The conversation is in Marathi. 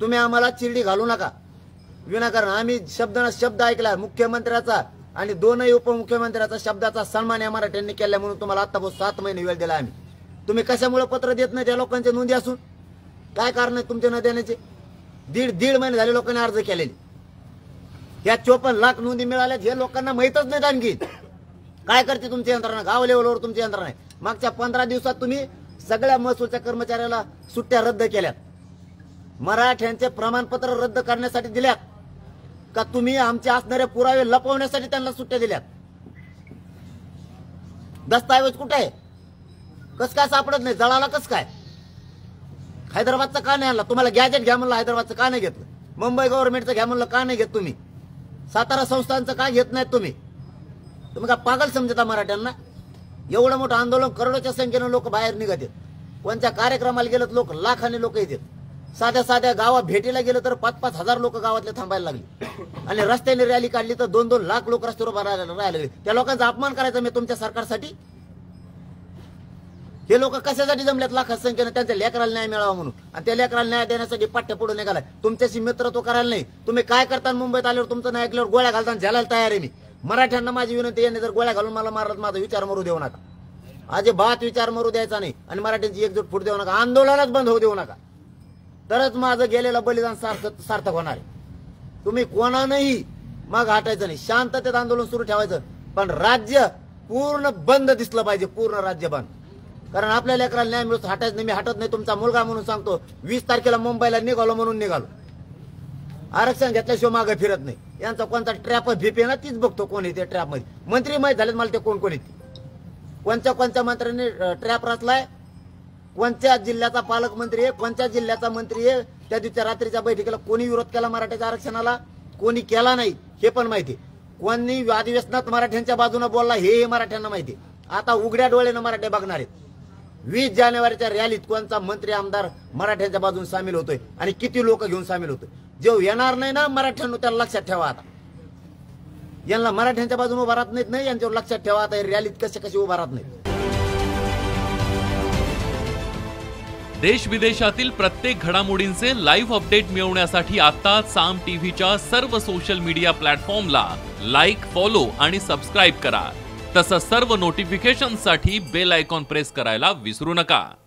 तुम्ही आम्हाला चिरडी घालू नका विनाकारण। आम्ही शब्द ऐकला मुख्यमंत्र्याचा आणि दोनही उपमुख्यमंत्र्याचा शब्दाचा सन्मान या मराठ्यांनी केला म्हणून तुम्हाला आतापासून 7 महिने वेळ दिला आम्ही। तुम्ही कशामुळे पत्र देत नाही त्या लोकांच्या नोंदी असून? काय कारण आहे तुमच्या न देण्याचे? दीड महिने झाले लोकांनी अर्ज केलेले, या 54 लाख नोंदी मिळाल्यात हे लोकांना माहीतच नाही। आणखी काय करते तुमची यंत्रणा? गाव लेवलवर तुमची यंत्रणा आहे। मागच्या 15 दिवसात तुम्ही सगळ्या महसूलच्या कर्मचाऱ्याला सुट्ट्या रद्द केल्यात, मराठ्यांचे प्रमाणपत्र रद्द करण्यासाठी दिल्यात का तुम्ही आमचे असणारे पुरावे लपवण्यासाठी त्यांना सुट्ट्या दिल्यात? दस्तऐवज कुठे आहे? कस काय सापडत नाही? जळाला कस काय? हैदराबादचं का नाही आणला? तुम्हाला गॅजेट घ्या म्हणलं, हैदराबादचं का नाही घेतलं? मुंबई गव्हर्नमेंटचं घ्या म्हणलं, का नाही घेत तुम्ही? सातारा संस्थांचं का घेत नाहीत तुम्ही? तुम्ही का पागल समजता मराठ्यांना? एवढं मोठं आंदोलन, करोडोच्या संख्येनं लोक बाहेर निघत आहेत, कोणत्या कार्यक्रमाला गेलं लोक लाखाने लोक येतात। साध्या गावात भेटीला गेलं तर 5-5 हजार लोक गावातले थांबायला लागले आणि रस्त्याने रॅली काढली तर 2-2 लाख लोक रस्त्यावर राहायला लागले। त्या लोकांचा अपमान करायचा मी तुमच्या सरकारसाठी? हे लोक कशासाठी जमल्यात लाखात संख्येने? त्यांच्या लेकराला न्याय मिळावा म्हणून, आणि त्या लेकराला न्याय देण्यासाठी पाठ्य पुढे निघालाय। तुमच्याशी मित्रत्व करायला नाही। तुम्ही काय करता? मुंबईत आल्यावर तुमचं नाही ऐकल्यावर गोळ्या घालताना झाल्याला तयार आहे मी। मराठ्यांना माझी विनंती, यांनी जर गोळ्या घालून मला मारत माझा विचार मरू देऊ नका, अजिबात विचार मरू द्यायचा नाही, आणि मराठ्यांची एकजूट फूट देऊ नका, आंदोलनच बंद होऊ देऊ नका, तरच माझं गेलेलं बलिदान सार्थक होणार आहे। तुम्ही कोणानंही मग हटायचं नाही, शांततेत आंदोलन सुरू ठेवायचं, पण राज्य पूर्ण बंद दिसलं पाहिजे, पूर्ण राज्य बंद। कारण आपल्या लेकराला न्याय मिळतो, हटायचं नाही। मी हटत नाही, तुमचा मुलगा म्हणून सांगतो। 20 तारखेला मुंबईला निघालो म्हणून निघालो, आरक्षण घेतल्याशिवाय मागे फिरत नाही। यांचा कोणता ट्रॅप भीपी ना तीच बघतो कोण येते ट्रॅप मध्ये। मंत्री माहीत झालेत मला ते कोण येते, कोणत्या मंत्र्यांनी ट्रॅप रचलाय, कोणत्या जिल्ह्याचा पालकमंत्री आहे, कोणत्या जिल्ह्याचा मंत्री आहे, त्या दिवशी रात्रीच्या बैठकीला कोणी विरोध केला मराठ्याच्या आरक्षणाला, कोणी केला नाही हे पण माहिती। कोणी अधिवेशनात मराठ्यांच्या बाजूने बोलला हे मराठ्यांना माहिती। आता उघड्या डोळ्यानं मराठे बघणार आहेत 20 जानेवारीच्या रॅलीत कोणता मंत्री आमदार मराठ्यांच्या बाजून सामील होतोय आणि किती लोक घेऊन सामील होतोय। जो येणार नाही ना मराठ्यांनो त्याला लक्षात ठेवा। आता यांना मराठ्यांच्या बाजूने उभा राहत नाहीत, नाही यांच्यावर लक्षात ठेवा। आता रॅलीत कसे उभा राहत नाहीत। देश विदेशातील प्रत्येक घडामोडींचे लाईव्ह अपडेट मिळवण्यासाठी आता साम टीव्हीच्या सर्व सोशल मीडिया प्लॅटफॉर्मला लाईक, फॉलो आणि सबस्क्राईब करा। तसंच सर्व नोटिफिकेशनसाठी बेल आयकॉन प्रेस करायला विसरू नका।